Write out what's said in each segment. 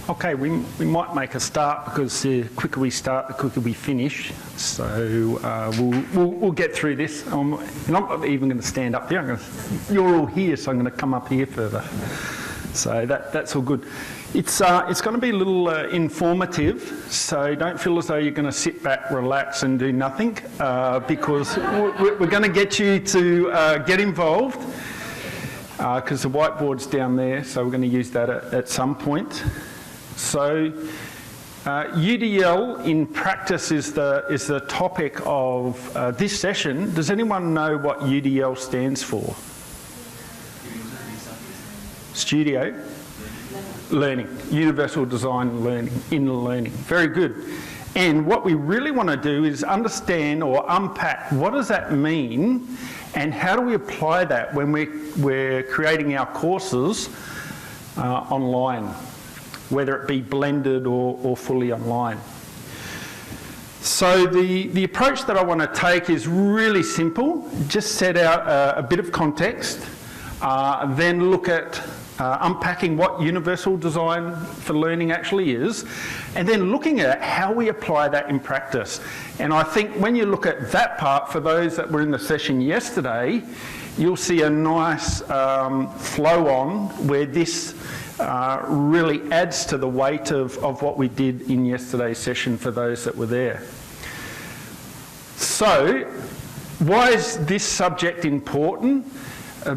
Okay, we might make a start because the quicker we start, the quicker we finish. So we'll get through this. I'm not even going to stand up there. You're all here, so I'm going to come up here further. So that's all good. It's going to be a little informative, so don't feel as though you're going to sit back, relax and do nothing, because we're going to get you to get involved, because the whiteboard's down there, so we're going to use that at some point. So UDL in practice is the topic of this session. Does anyone know what UDL stands for? Studio? Learning. Universal Design Learning, in learning. Very good. And what we really want to do is understand or unpack what does that mean and how do we apply that when we're creating our courses online, whether it be blended or fully online. So the approach that I want to take is really simple. Just set out a bit of context, then look at unpacking what universal design for learning actually is, and then looking at how we apply that in practice. And I think when you look at that part, for those that were in the session yesterday, you'll see a nice flow on where this really adds to the weight of what we did in yesterday's session for those that were there. So, why is this subject important?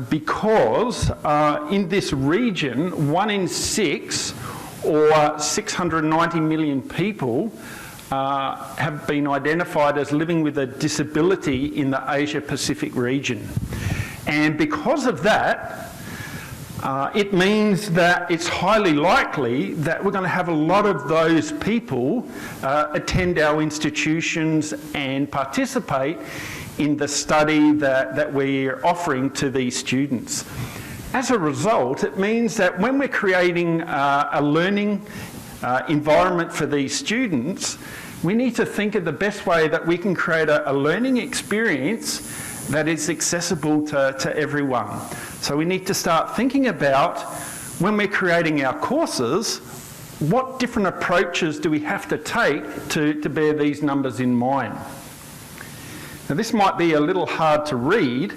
Because in this region, 1 in 6 or 690 million people have been identified as living with a disability in the Asia Pacific region. And because of that, it means that it's highly likely that we're going to have a lot of those people attend our institutions and participate in the study that we're offering to these students. As a result, it means that when we're creating a learning environment for these students, we need to think of the best way that we can create a learning experience that is accessible to everyone. So we need to start thinking about, when we're creating our courses, what different approaches do we have to take to bear these numbers in mind. Now this might be a little hard to read,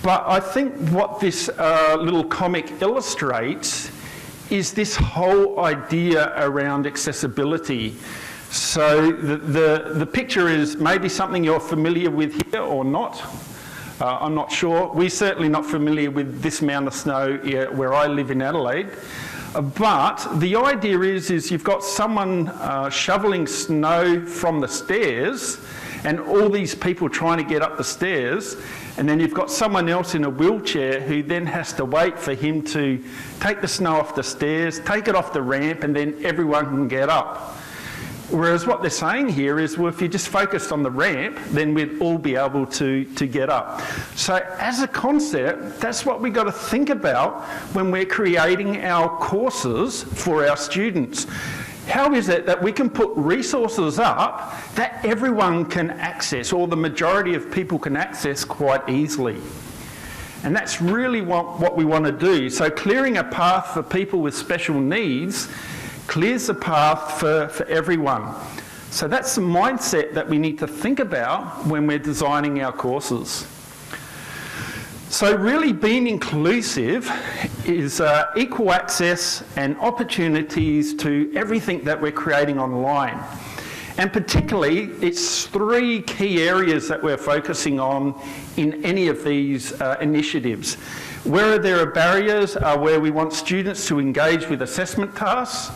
but I think what this little comic illustrates is this whole idea around accessibility. So the picture is maybe something you're familiar with here or not. I'm not sure. We're certainly not familiar with this amount of snow where I live in Adelaide. But the idea is you've got someone shoveling snow from the stairs, and all these people trying to get up the stairs, and then you've got someone else in a wheelchair who then has to wait for him to take the snow off the stairs, take it off the ramp, and then everyone can get up. Whereas what they're saying here is, well, if you just focused on the ramp, then we'd all be able to get up. So as a concept, that's what we've got to think about when we're creating our courses for our students. How is it that we can put resources up that everyone can access, or the majority of people can access quite easily? And that's really what we want to do. So clearing a path for people with special needs clears the path for everyone. So that's the mindset that we need to think about when we're designing our courses. So really being inclusive is equal access and opportunities to everything that we're creating online. And particularly, it's 3 key areas that we're focusing on in any of these initiatives. Where there are barriers are where we want students to engage with assessment tasks,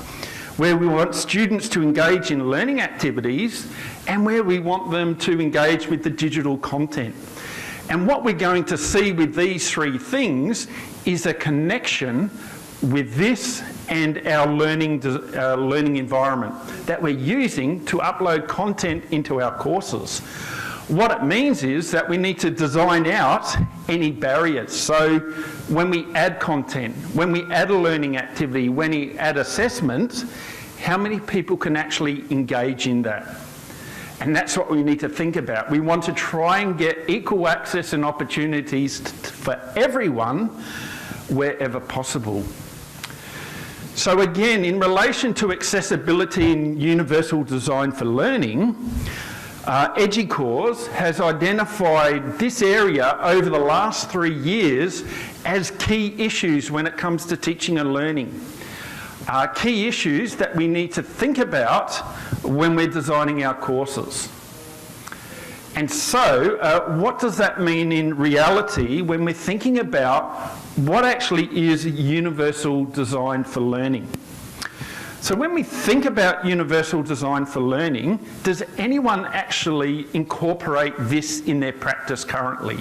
where we want students to engage in learning activities, and where we want them to engage with the digital content. And what we're going to see with these 3 things is a connection with this and our learning environment that we're using to upload content into our courses. What it means is that we need to design out any barriers. So when we add content, when we add a learning activity, when we add assessment, how many people can actually engage in that? And that's what we need to think about. We want to try and get equal access and opportunities for everyone wherever possible. So again, in relation to accessibility and universal design for learning, EduCause has identified this area over the last 3 years as key issues when it comes to teaching and learning. Key issues that we need to think about when we're designing our courses. And so, what does that mean in reality when we're thinking about what actually is universal design for learning? So when we think about universal design for learning, does anyone actually incorporate this in their practice currently?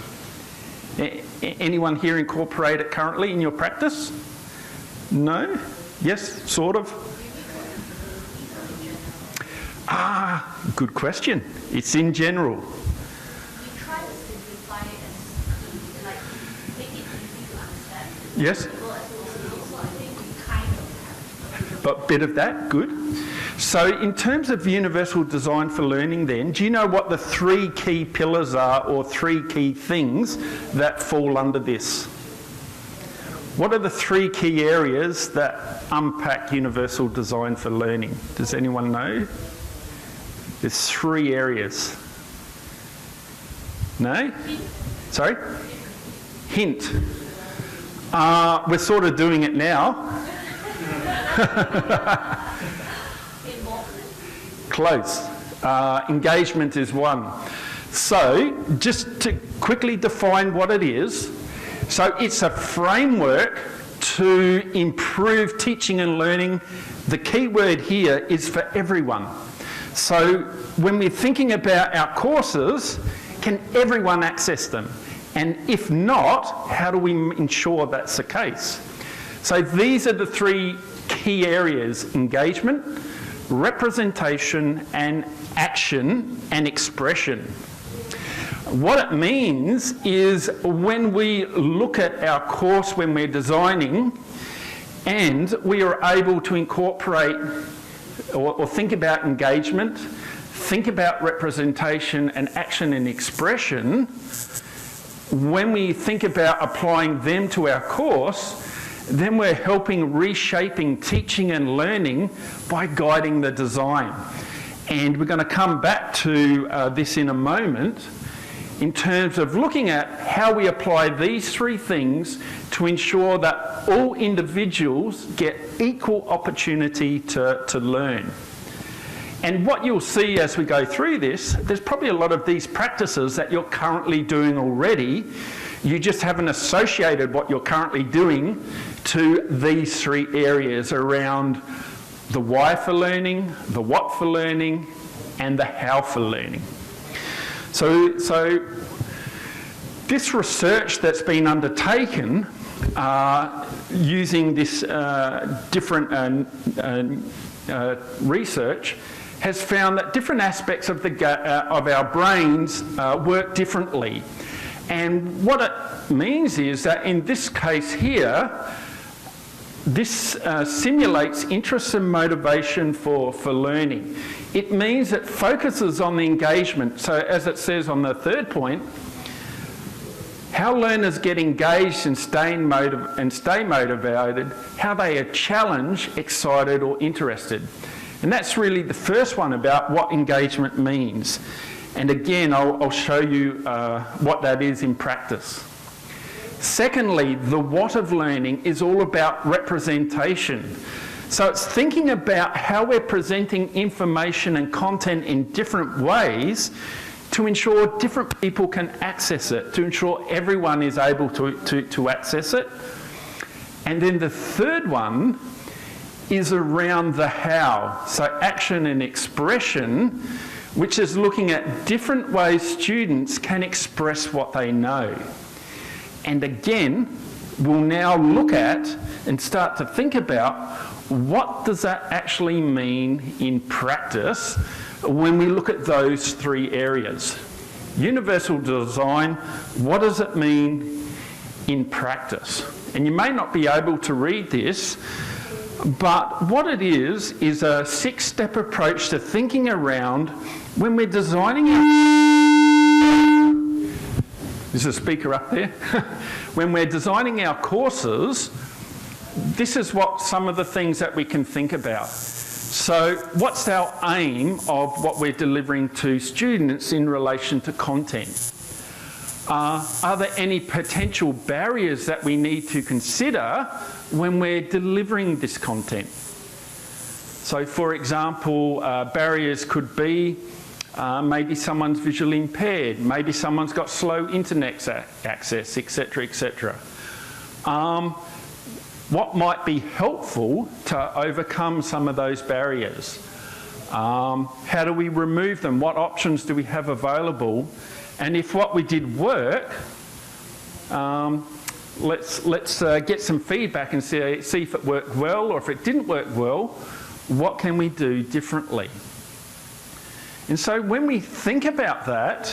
Anyone here incorporate it currently in your practice? No? Yes? Sort of? Good question. It's in general. We try to simplify it and like make it easy to understand. Yes? People as possible, so I think we kind of have. But bit of that, good. So in terms of universal design for learning then, do you know what the 3 key pillars are or 3 key things that fall under this? What are the 3 key areas that unpack universal design for learning? Does anyone know? There's 3 areas. No? Sorry? Hint. We're sort of doing it now. Close. Engagement is one. So, just to quickly define what it is. So, it's a framework to improve teaching and learning. The key word here is for everyone. So, when we're thinking about our courses, can everyone access them? And if not, how do we ensure that's the case? So these are the 3 key areas: engagement, representation, and action and expression. What it means is when we look at our course when we're designing and we are able to incorporate or think about engagement, think about representation and action and expression, when we think about applying them to our course, then we're helping reshaping teaching and learning by guiding the design. And we're going to come back to this in a moment in terms of looking at how we apply these 3 things to ensure that all individuals get equal opportunity to learn. And what you'll see as we go through this, there's probably a lot of these practices that you're currently doing already. You just haven't associated what you're currently doing to these 3 areas around the why for learning, the what for learning, and the how for learning. So this research that's been undertaken using this different research has found that different aspects of our brains work differently. And what it means is that in this case here, this simulates interest and motivation for learning. It means it focuses on the engagement. So as it says on the 3rd point, how learners get engaged and stay motivated, how they are challenged, excited or interested. And that's really the first one about what engagement means. And again, I'll show you what that is in practice. Secondly, the what of learning is all about representation. So it's thinking about how we're presenting information and content in different ways to ensure different people can access it, to ensure everyone is able to access it. And then the 3rd one is around the how, so action and expression, which is looking at different ways students can express what they know. And again, we'll now look at and start to think about what does that actually mean in practice when we look at those 3 areas. Universal design, what does it mean in practice? And you may not be able to read this, but what it is a 6-step approach to thinking around when we're designing our... There's a speaker up there. When we're designing our courses, this is what some of the things that we can think about. So what's our aim of what we're delivering to students in relation to content? Are there any potential barriers that we need to consider when we're delivering this content? So for example, barriers could be maybe someone's visually impaired, maybe someone's got slow internet access, etc., etc. What might be helpful to overcome some of those barriers? How do we remove them? What options do we have available? And if what we did work, let's get some feedback and see if it worked well, or if it didn't work well, what can we do differently? And so when we think about that,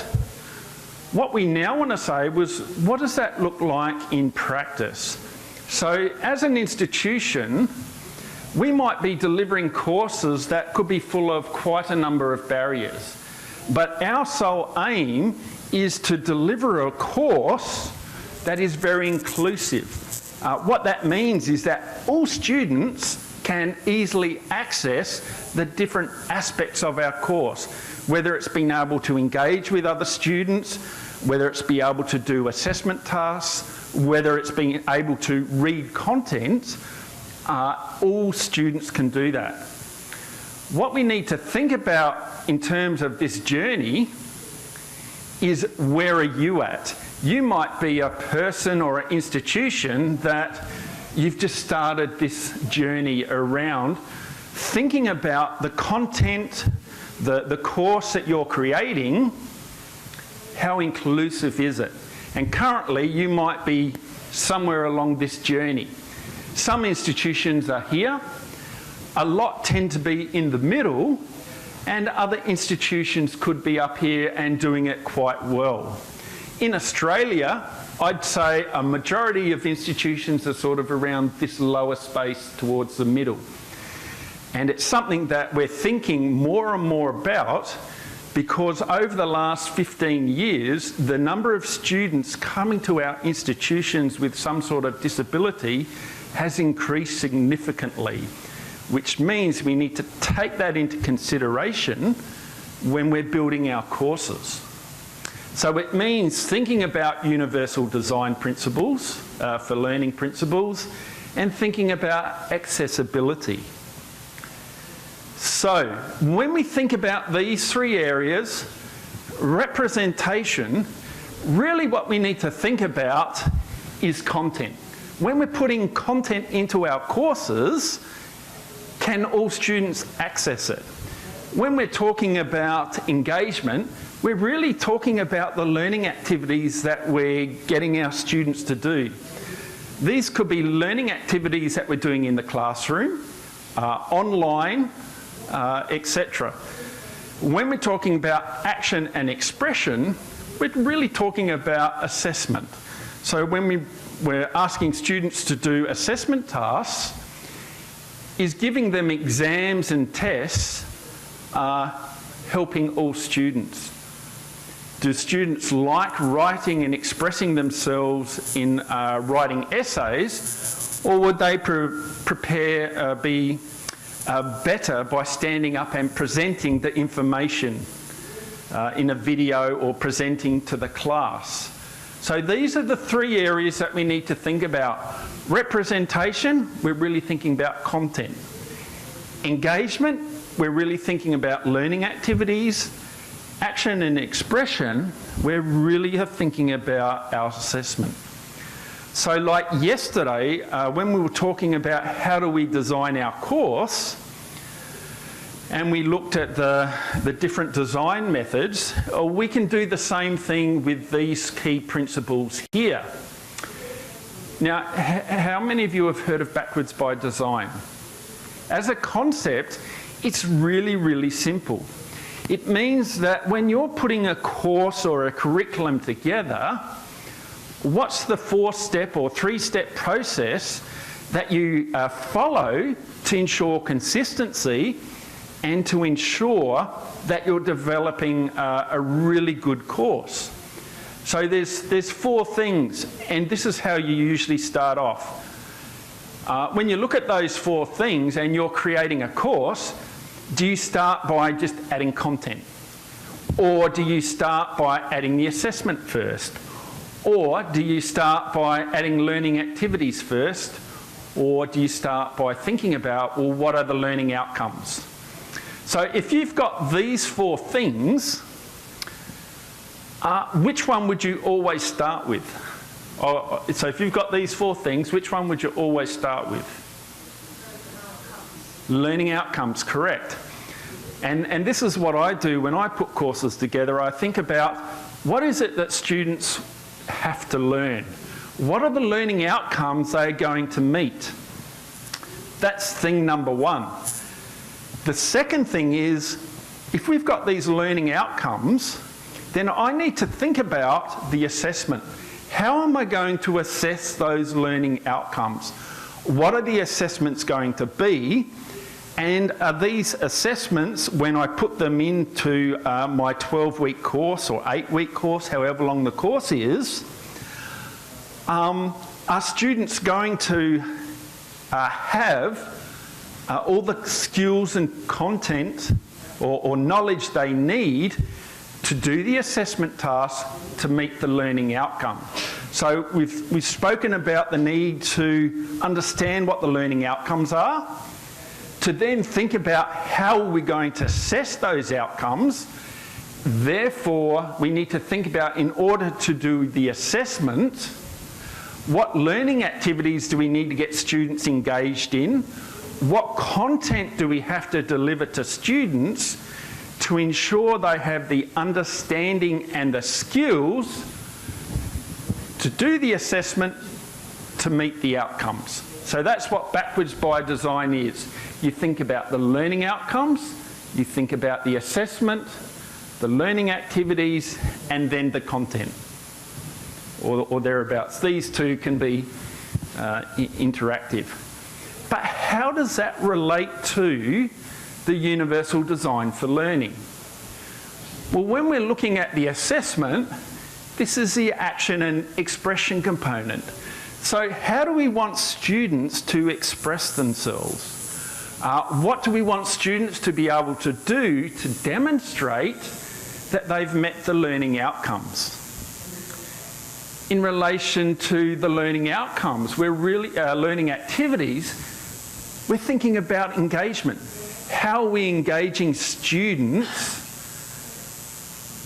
what we now want to say was, what does that look like in practice? So as an institution, we might be delivering courses that could be full of quite a number of barriers. But our sole aim is to deliver a course that is very inclusive. What that means is that all students can easily access the different aspects of our course, whether it's being able to engage with other students, whether it's be able to do assessment tasks, whether it's being able to read content. All students can do that. What we need to think about in terms of this journey is, where are you at? You might be a person or an institution that you've just started this journey around thinking about the content, the course that you're creating, how inclusive is it? And currently you might be somewhere along this journey. Some institutions are here, a lot tend to be in the middle, and other institutions could be up here and doing it quite well. In Australia, I'd say a majority of institutions are sort of around this lower space towards the middle. And it's something that we're thinking more and more about, because over the last 15 years, the number of students coming to our institutions with some sort of disability has increased significantly, which means we need to take that into consideration when we're building our courses. So it means thinking about universal design principles for learning principles, and thinking about accessibility. So when we think about these three areas, representation, really what we need to think about is content. When we're putting content into our courses, can all students access it? When we're talking about engagement, we're really talking about the learning activities that we're getting our students to do. These could be learning activities that we're doing in the classroom, online, etc. When we're talking about action and expression, we're really talking about assessment. So when we're asking students to do assessment tasks, is giving them exams and tests helping all students? Do students like writing and expressing themselves in writing essays, or would they be better by standing up and presenting the information in a video or presenting to the class? So these are the three areas that we need to think about. Representation, we're really thinking about content. Engagement, we're really thinking about learning activities. Action and expression, we're really thinking about our assessment. So like yesterday, when we were talking about how do we design our course, and we looked at the different design methods, we can do the same thing with these key principles here. Now, how many of you have heard of backwards by design? As a concept, it's really, really simple. It means that when you're putting a course or a curriculum together, what's the 4-step or 3-step process that you follow to ensure consistency and to ensure that you're developing a really good course? So there's 4 things, and this is how you usually start off. When you look at those 4 things and you're creating a course, do you start by just adding content? Or do you start by adding the assessment first? Or do you start by adding learning activities first? Or do you start by thinking about, well, what are the learning outcomes? So if you've got these 4 things, which one would you always start with? So if you've got these 4 things, which one would you always start with? Learning outcomes, correct. And this is what I do when I put courses together. I think about what is it that students have to learn? What are the learning outcomes they're going to meet? That's thing number 1. The second thing is, if we've got these learning outcomes, then I need to think about the assessment. How am I going to assess those learning outcomes? What are the assessments going to be? And are these assessments, when I put them into my 12-week course or 8-week course, however long the course is, are students going to have all the skills and content or knowledge they need to do the assessment task to meet the learning outcome? So we've spoken about the need to understand what the learning outcomes are, to then think about how we're going to assess those outcomes. Therefore, we need to think about, in order to do the assessment, what learning activities do we need to get students engaged in? What content do we have to deliver to students to ensure they have the understanding and the skills to do the assessment to meet the outcomes? So that's what backwards by design is. You think about the learning outcomes, you think about the assessment, the learning activities, and then the content, or thereabouts. These 2 can be interactive. But how does that relate to the universal design for learning? Well, when we're looking at the assessment, this is the action and expression component. So how do we want students to express themselves? What do we want students to be able to do to demonstrate that they've met the learning outcomes? In relation to the learning outcomes, we're really learning activities, we're thinking about engagement. How are we engaging students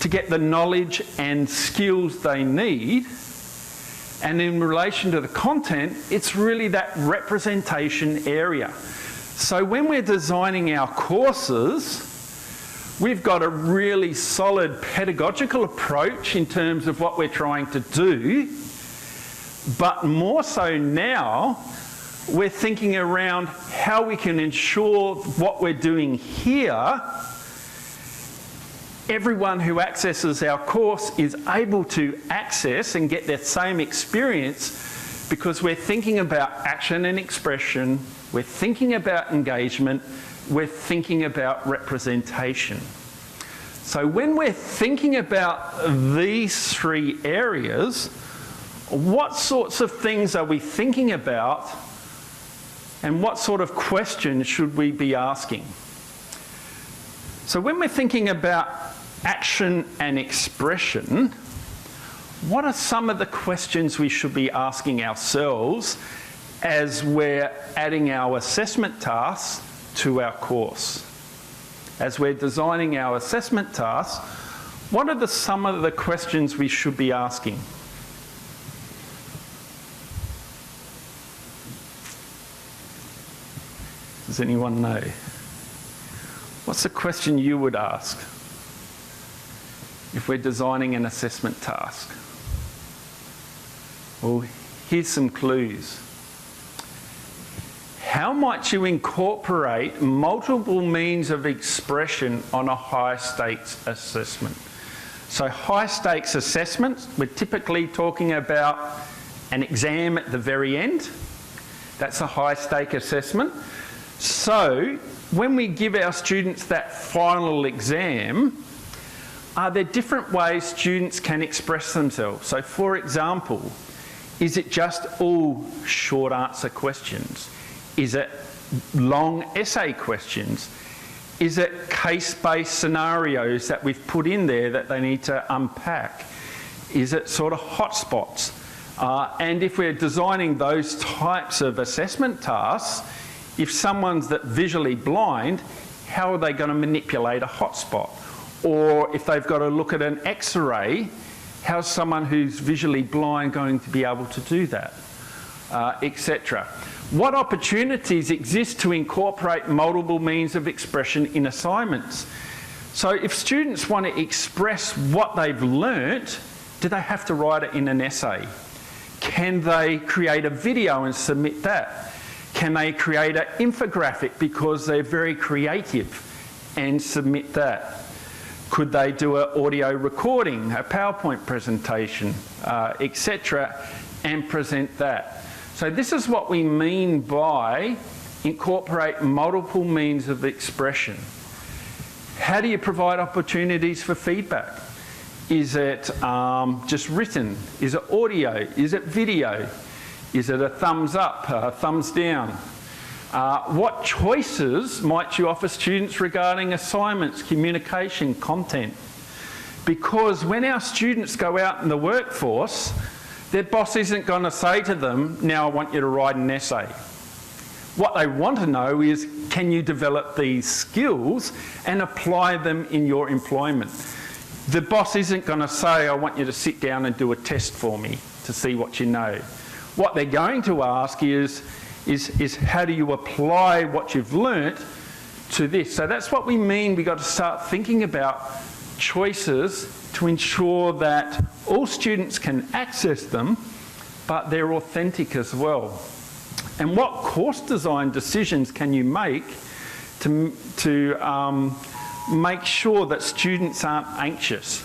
to get the knowledge and skills they need? And in relation to the content, it's really that representation area. So when we're designing our courses, we've got a really solid pedagogical approach in terms of what we're trying to do, but more so now, we're thinking around how we can ensure what we're doing here, everyone who accesses our course is able to access and get that same experience, because we're thinking about action and expression, we're thinking about engagement, we're thinking about representation. So when we're thinking about these 3 areas, what sorts of things are we thinking about, and what sort of questions should we be asking? So when we're thinking about action and expression, what are some of the questions we should be asking ourselves as we're adding our assessment tasks to our course? As we're designing our assessment tasks, what are some of the questions we should be asking? Does anyone know? What's the question you would ask if we're designing an assessment task? Well, here's some clues. How might you incorporate multiple means of expression on a high stakes assessment? So high stakes assessments, we're typically talking about an exam at the very end. That's a high stake assessment. So when we give our students that final exam, are there different ways students can express themselves? So for example, Is it just all short answer questions? Is it long essay questions? Is it case-based scenarios that we've put in there that they need to unpack? Is it sort of hotspots? And if we're designing those types of assessment tasks, if someone's that visually blind, how are they going to manipulate a hotspot? Or if they've got to look at an X-ray, how's someone who's visually blind going to be able to do that, etc. What opportunities exist to incorporate multiple means of expression in assignments? So if students want to express what they've learnt, do they have to write it in an essay? Can they create a video and submit that? Can they create an infographic because they're very creative and submit that? Could they do an audio recording, a PowerPoint presentation, etc., and present that? So this is what we mean by incorporate multiple means of expression. How do you provide opportunities for feedback? Is it just written? Is it audio? Is it video? Is it a thumbs up, a thumbs down? What choices might you offer students regarding assignments, communication, content? Because when our students go out in the workforce, their boss isn't going to say to them, now I want you to write an essay. What they want to know is, can you develop these skills and apply them in your employment? The boss isn't going to say, I want you to sit down and do a test for me to see what you know. What they're going to ask is how do you apply what you've learnt to this? So that's what we mean. We've got to start thinking about choices to ensure that all students can access them, but they're authentic as well. And what course design decisions can you make to make sure that students aren't anxious?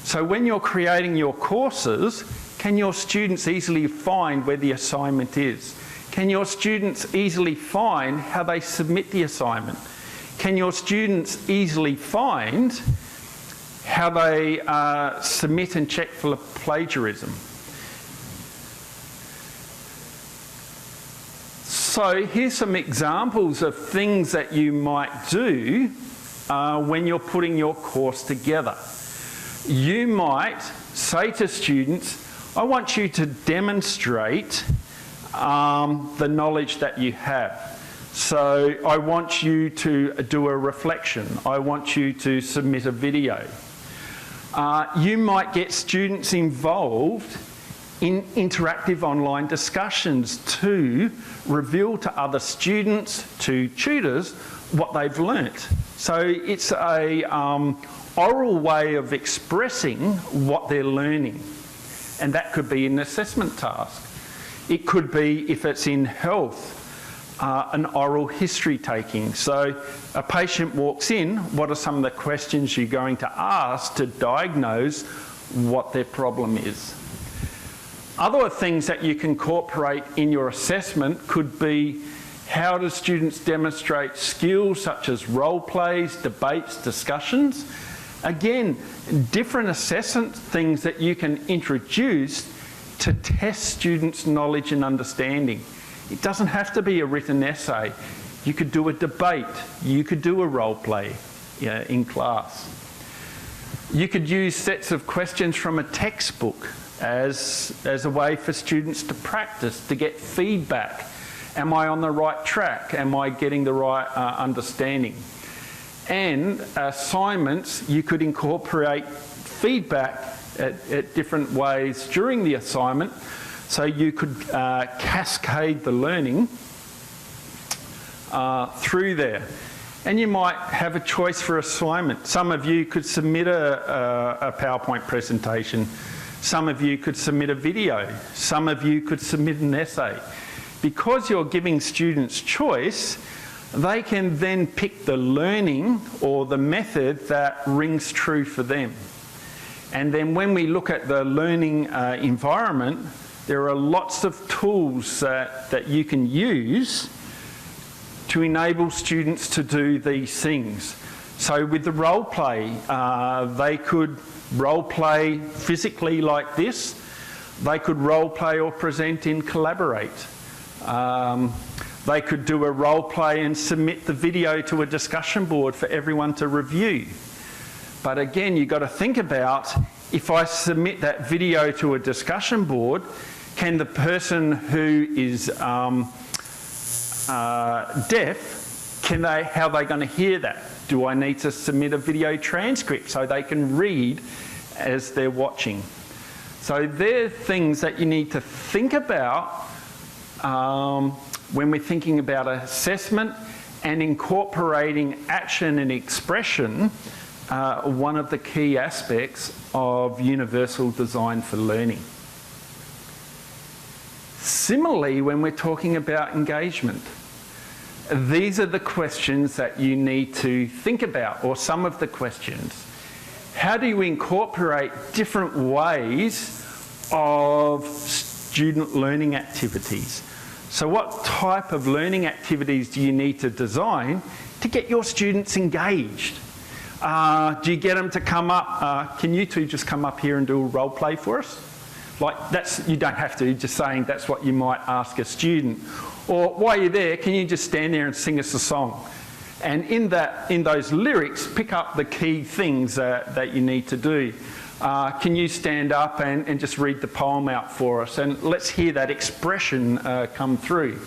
So when you're creating your courses, can your students easily find where the assignment is? Can your students easily find how they submit the assignment? Can your students easily find how they submit and check for plagiarism? So here's some examples of things that you might do when you're putting your course together. You might say to students, I want you to demonstrate the knowledge that you have. So I want you to do a reflection. I want you to submit a video. You might get students involved in interactive online discussions to reveal to other students, to tutors, what they've learnt. So it's a oral way of expressing what they're learning. And that could be an assessment task. It could be, if it's in health, an oral history taking. So a patient walks in, what are some of the questions you're going to ask to diagnose what their problem is? Other things that you can incorporate in your assessment could be, how do students demonstrate skills such as role plays, debates, discussions? Again, different assessment things that you can introduce to test students' knowledge and understanding. It doesn't have to be a written essay. You could do a debate. You could do a role play in class. You could use sets of questions from a textbook as a way for students to practice, to get feedback. Am I on the right track? Am I getting the right understanding? And assignments, you could incorporate feedback at different ways during the assignment, so you could cascade the learning through there. And you might have a choice for assignment. Some of you could submit a PowerPoint presentation. Some of you could submit a video. Some of you could submit an essay. Because you're giving students choice, they can then pick the learning or the method that rings true for them. And then when we look at the learning environment, there are lots of tools that you can use to enable students to do these things. So with the role play, they could role play physically like this. They could role play or present in Collaborate. They could do a role play and submit the video to a discussion board for everyone to review. But again, you've got to think about, if I submit that video to a discussion board, can the person who is deaf, how are they going to hear that? Do I need to submit a video transcript so they can read as they're watching? So they're things that you need to think about when we're thinking about assessment and incorporating action and expression, one of the key aspects of universal design for learning. Similarly, when we're talking about engagement, these are the questions that you need to think about, or some of the questions. How do you incorporate different ways of student learning activities? So what type of learning activities do you need to design to get your students engaged? Do you get them to come up? Can you two just come up here and do a role play for us? Like, you don't have to, just saying that's what you might ask a student. Or while you're there, can you just stand there and sing us a song? And in those lyrics, pick up the key things that you need to do. Can you stand up and just read the poem out for us? And let's hear that expression come through.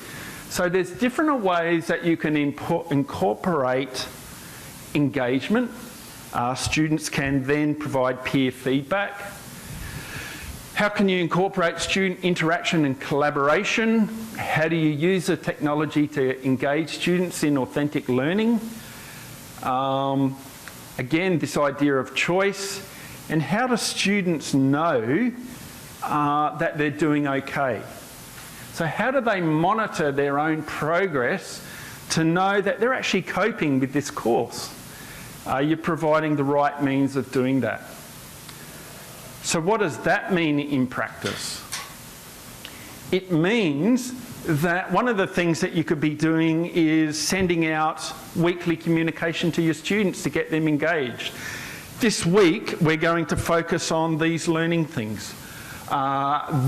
So there's different ways that you can incorporate engagement. Students can then provide peer feedback. How can you incorporate student interaction and collaboration? How do you use the technology to engage students in authentic learning? Again, this idea of choice. And how do students know that they're doing okay? So how do they monitor their own progress to know that they're actually coping with this course? Are you providing the right means of doing that? So what does that mean in practice? It means that one of the things that you could be doing is sending out weekly communication to your students to get them engaged. This week, we're going to focus on these learning things.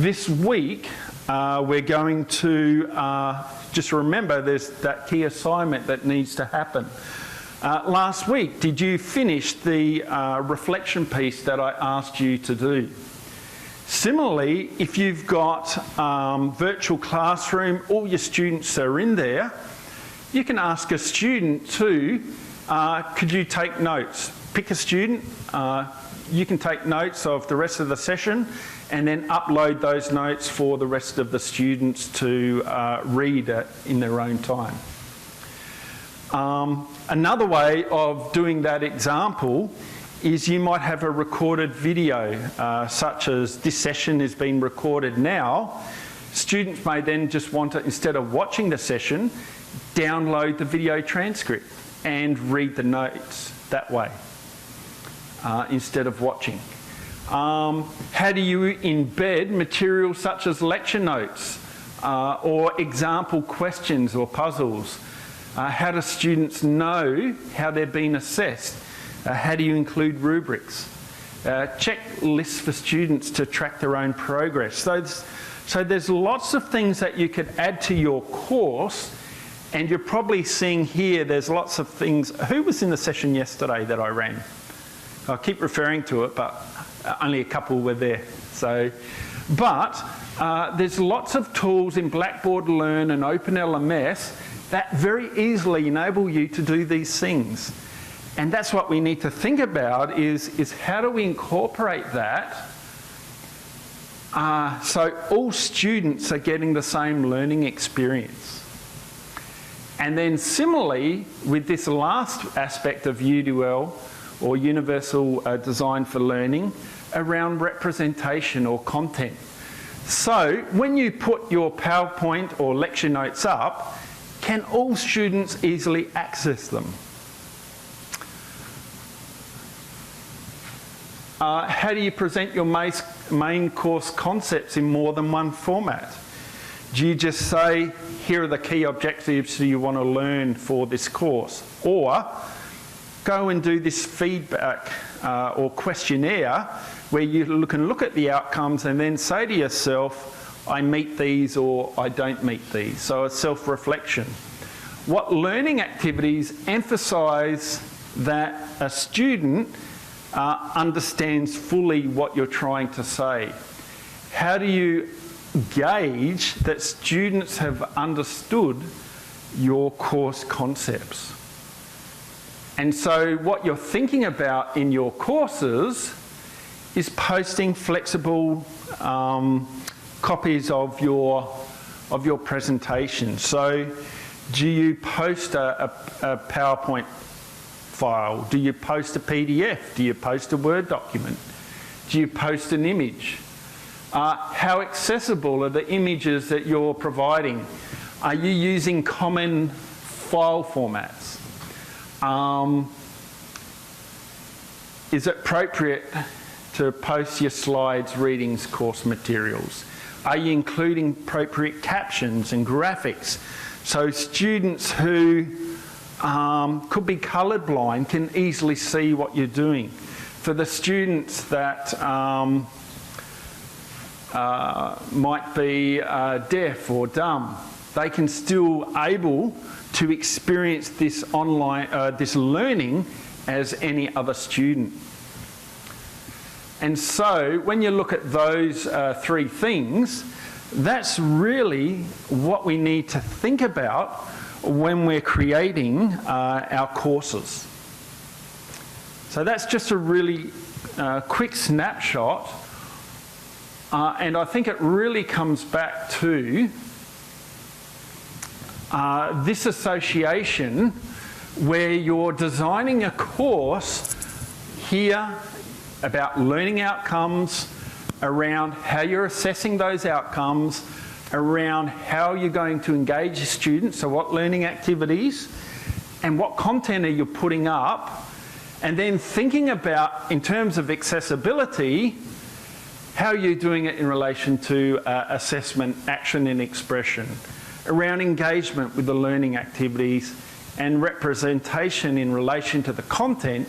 This week, we're going to just remember there's that key assignment that needs to happen. Last week, did you finish the reflection piece that I asked you to do? Similarly, if you've got virtual classroom, all your students are in there, you can ask a student to, could you take notes? Pick a student, you can take notes of the rest of the session and then upload those notes for the rest of the students to read in their own time. Another way of doing that example is you might have a recorded video, such as this session is being recorded now. Students may then just want to, instead of watching the session, download the video transcript and read the notes that way, instead of watching. How do you embed material such as lecture notes or example questions or puzzles? How do students know how they're being assessed? How do you include rubrics? Checklists for students to track their own progress. So there's lots of things that you could add to your course, and you're probably seeing here there's lots of things. Who was in the session yesterday that I ran? I'll keep referring to it, but only a couple were there. But there's lots of tools in Blackboard Learn and OpenLMS that very easily enable you to do these things. And that's what we need to think about is how do we incorporate that so all students are getting the same learning experience. And then similarly, with this last aspect of UDL, or Universal Design for Learning, around representation or content. So when you put your PowerPoint or lecture notes up, can all students easily access them? How do you present your main course concepts in more than one format? Do you just say, here are the key objectives you want to learn for this course? Or go and do this feedback or questionnaire where you can look at the outcomes and then say to yourself, I meet these or I don't meet these. So a self-reflection. What learning activities emphasise that a student understands fully what you're trying to say. How do you gauge that students have understood your course concepts? And so what you're thinking about in your courses is posting flexible copies of your presentation. So do you post a PowerPoint file? Do you post a PDF? Do you post a Word document? Do you post an image? How accessible are the images that you're providing? Are you using common file formats? Is it appropriate to post your slides, readings, course materials? Are you including appropriate captions and graphics so students who could be colourblind can easily see what you're doing? For the students that might be deaf or dumb, they can still able to experience this online, this learning as any other student. And so when you look at those three things, that's really what we need to think about when we're creating our courses. So that's just a really quick snapshot, and I think it really comes back to this association where you're designing a course here about learning outcomes, around how you're assessing those outcomes, around how you're going to engage your students, so what learning activities, and what content are you putting up, and then thinking about, in terms of accessibility, how you're doing it in relation to assessment, action and expression, around engagement with the learning activities, and representation in relation to the content,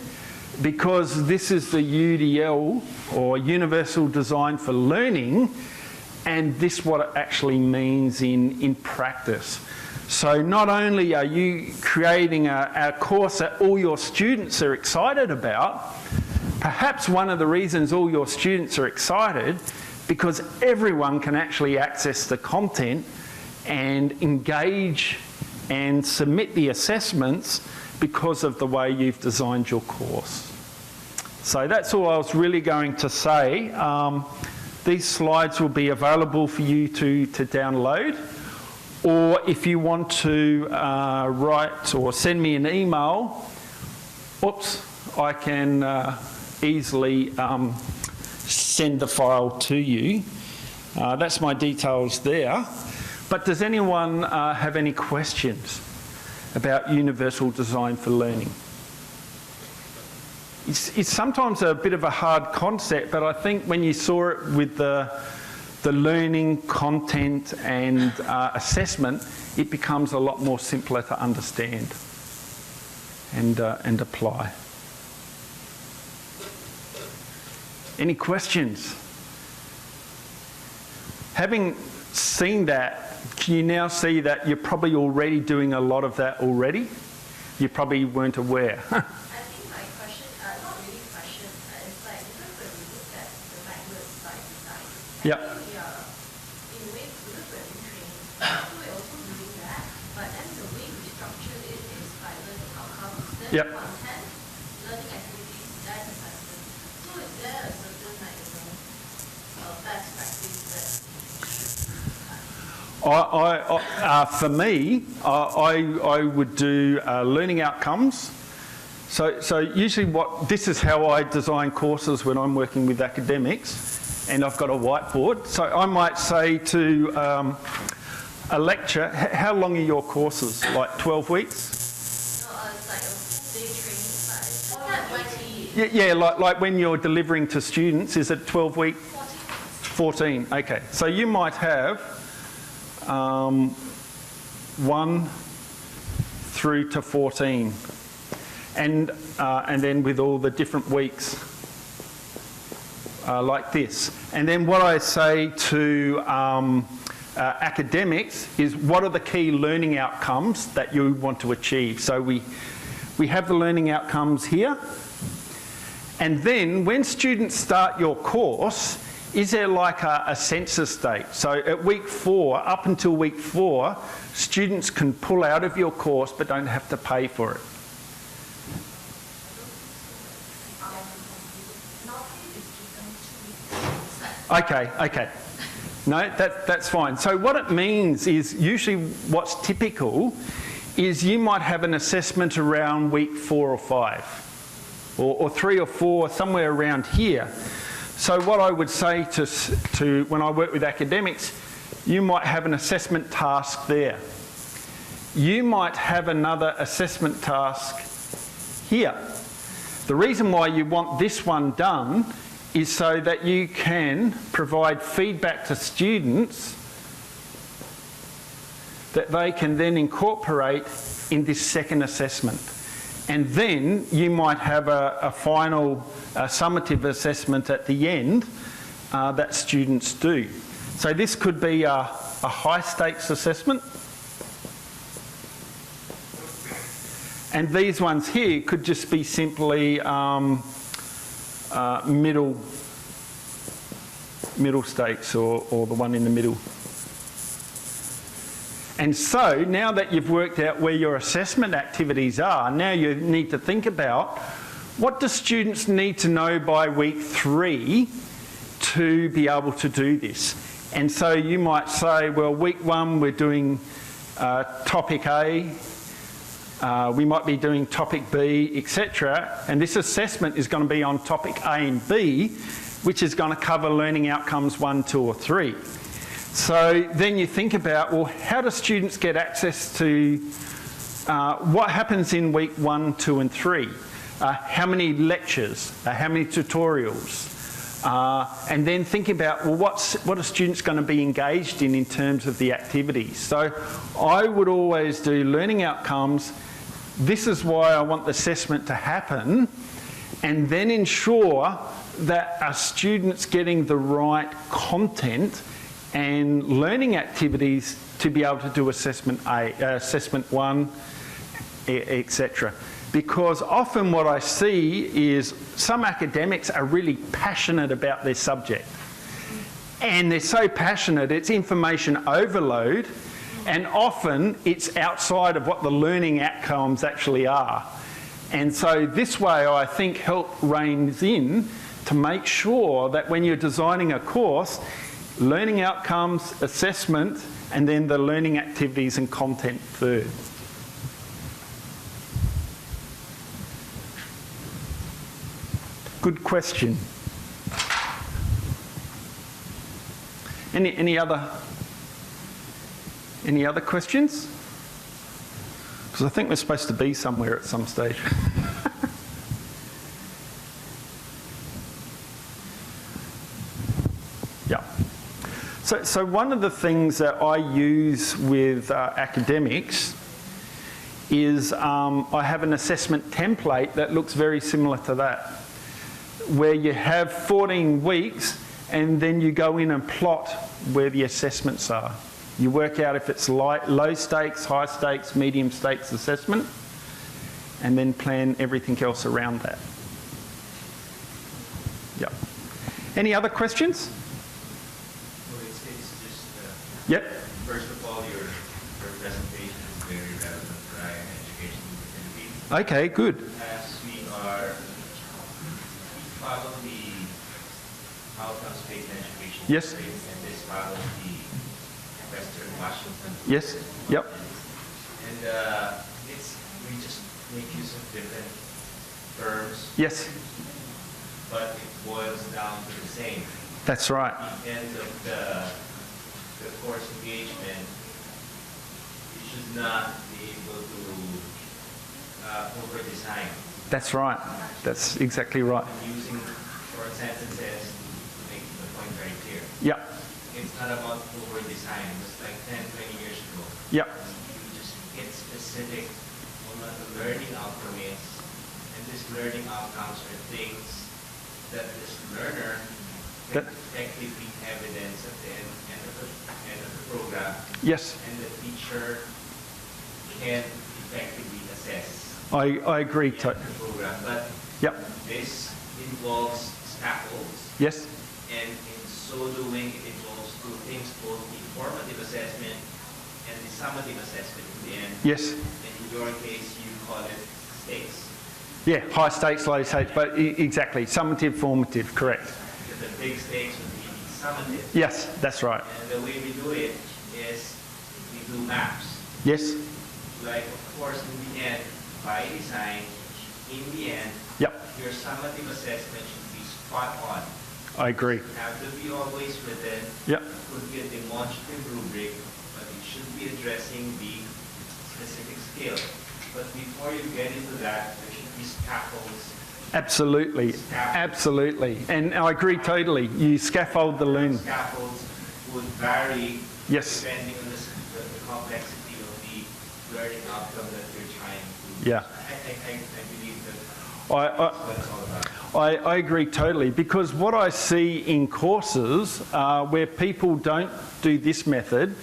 because this is the UDL, or Universal Design for Learning, and this what it actually means in practice. So not only are you creating a course that all your students are excited about, perhaps one of the reasons all your students are excited, because everyone can actually access the content and engage and submit the assessments because of the way you've designed your course. So that's all I was really going to say. These slides will be available for you to download, or if you want to write or send me an email, I can easily send the file to you. That's my details there. But does anyone have any questions about Universal Design for Learning? It's sometimes a bit of a hard concept, but I think when you saw it with the learning, content and assessment, it becomes a lot more simpler to understand and apply. Any questions? Having seen that, can you now see that you're probably already doing a lot of that already? You probably weren't aware. I think my question, not really question, it's like, because when we look at the Blackboard slide design, Yep. I think we are, in a way, because we're in training, so we're also doing that, but then the way we structure it is by learning outcomes, learning Yep. content, learning activities, then assessment. So is there a certain, like, best practice that For me, I would do learning outcomes. So usually this is how I design courses when I'm working with academics, and I've got a whiteboard. So I might say to a lecture, how long are your courses? Like 12 weeks? it's like a full day training size. Yeah, like when you're delivering to students, is it 12 week? 14, okay. So you might have 1 through to 14, and then with all the different weeks like this. And then what I say to academics is, what are the key learning outcomes that you want to achieve? So we have the learning outcomes here. And then when students start your course, is there like a census date? So at week 4, up until week 4, students can pull out of your course but don't have to pay for it. Okay. No, that's fine. So what it means is, usually what's typical is you might have an assessment around week 4 or 5, or 3 or 4, somewhere around here. So what I would say to when I work with academics, you might have an assessment task there. You might have another assessment task here. The reason why you want this one done is so that you can provide feedback to students that they can then incorporate in this second assessment. And then you might have a final summative assessment at the end that students do. So this could be a high stakes assessment. And these ones here could just be simply middle stakes, or the one in the middle. And so now that you've worked out where your assessment activities are, now you need to think about, what do students need to know by week 3 to be able to do this? And so you might say, well, week 1 we're doing topic A, we might be doing topic B, etc. And this assessment is going to be on topic A and B, which is going to cover learning outcomes 1, 2 or 3. So then you think about, well, how do students get access to what happens in week 1, 2 and 3? How many lectures? How many tutorials? And then think about, well, what are students going to be engaged in terms of the activities? So I would always do learning outcomes. This is why I want the assessment to happen, and then ensure that our students getting the right content and learning activities to be able to do assessment A, assessment 1, etc. Because often what I see is some academics are really passionate about their subject. And they're so passionate, it's information overload, and often it's outside of what the learning outcomes actually are. And so this way, I think, help reins in to make sure that when you're designing a course, learning outcomes, assessment, and then the learning activities and content third. Good question. Any other questions? Because I think we're supposed to be somewhere at some stage. Yeah. So one of the things that I use with academics is I have an assessment template that looks very similar to that, where you have 14 weeks and then you go in and plot where the assessments are. You work out if it's low stakes, high stakes, medium stakes assessment, and then plan everything else around that. Yeah. Any other questions? It's just, yep. First of all, your presentation is very relevant for higher education in the Philippines. Okay, good. As we follow the outcomes-based education, Yes. and this follows the Western Washington. Yes. Yep. And we just make use of different terms, Yes. but it boils down to the same. That's right. At the end of the course engagement, you should not be able to over-design. That's right. That's exactly right. Using short sentences to make the point very clear. Yep. It's not about over-design. It was like 10, 20 years ago. Yep. You just get specific on what the learning outcome is. And these learning outcomes are things that this learner That- effectively evidence at the end of the program, Yes, and the teacher can effectively assess I agree. the end of the program. But Yep, this involves scaffolds, yes, and in so doing, it involves two things, both the formative assessment and the summative assessment in the end. yes. And in your case, you call it stakes. Yeah, high stakes, low stakes, but exactly, summative, formative, correct. Because the big stakes would be the summative. Yes, that's right. And the way we do it is we do maps. Yes, Like, of course, in the end, by design, in the end, yep, your summative assessment should be spot on. I agree. Have to be always written. Yep, Could be a demonstrative rubric, but it should be addressing the specific skill. But before you get into that, there should be scaffolds. absolutely, absolutely. And I agree totally. You scaffold the learning. Scaffolds would vary Yes, depending on the complexity of the learning outcome that you're trying to. yeah. I believe that I, what it's all about. I agree totally, because what I see in courses where people don't do this method,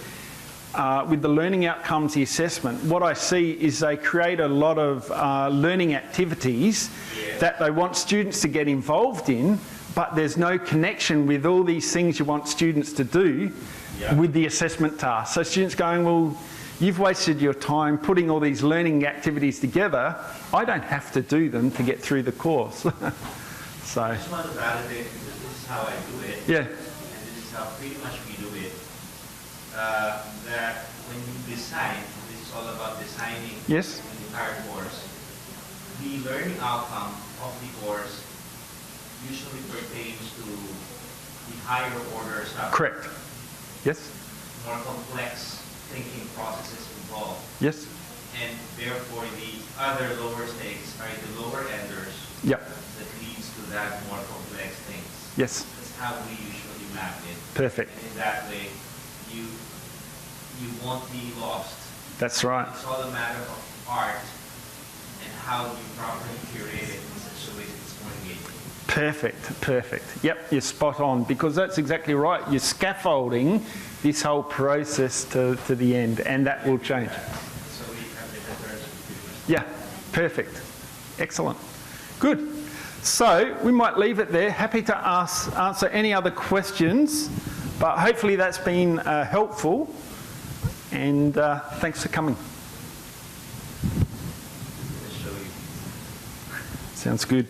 with the learning outcomes, the assessment, what I see is they create a lot of learning activities that they want students to get involved in, but there's no connection with all these things you want students to do with the assessment task. So students going, well, you've wasted your time putting all these learning activities together. I don't have to do them to get through the course. So, I just want to validate, because this is how I do it. yeah, And this is how pretty much we do it. That when you design, this is all about designing yes, the entire course, the learning outcome of the course usually pertains to the higher order stuff. correct. Yes, More complex thinking processes involved. yes, And therefore the other lower stakes are the lower enders yep, that leads to that more complex things. yes, That's how we usually map it. perfect. And in that way, you won't be lost. That's right. It's all a matter of art and how you properly curate it in such a way that it's more engaging. Perfect, perfect. Yep, you're spot on, because that's exactly right. You're scaffolding this whole process to the end, and that will change. So we have different terms of Yeah, perfect. Excellent. Good. So we might leave it there. Happy to answer any other questions, but hopefully that's been helpful, and thanks for coming. show you. Sounds good.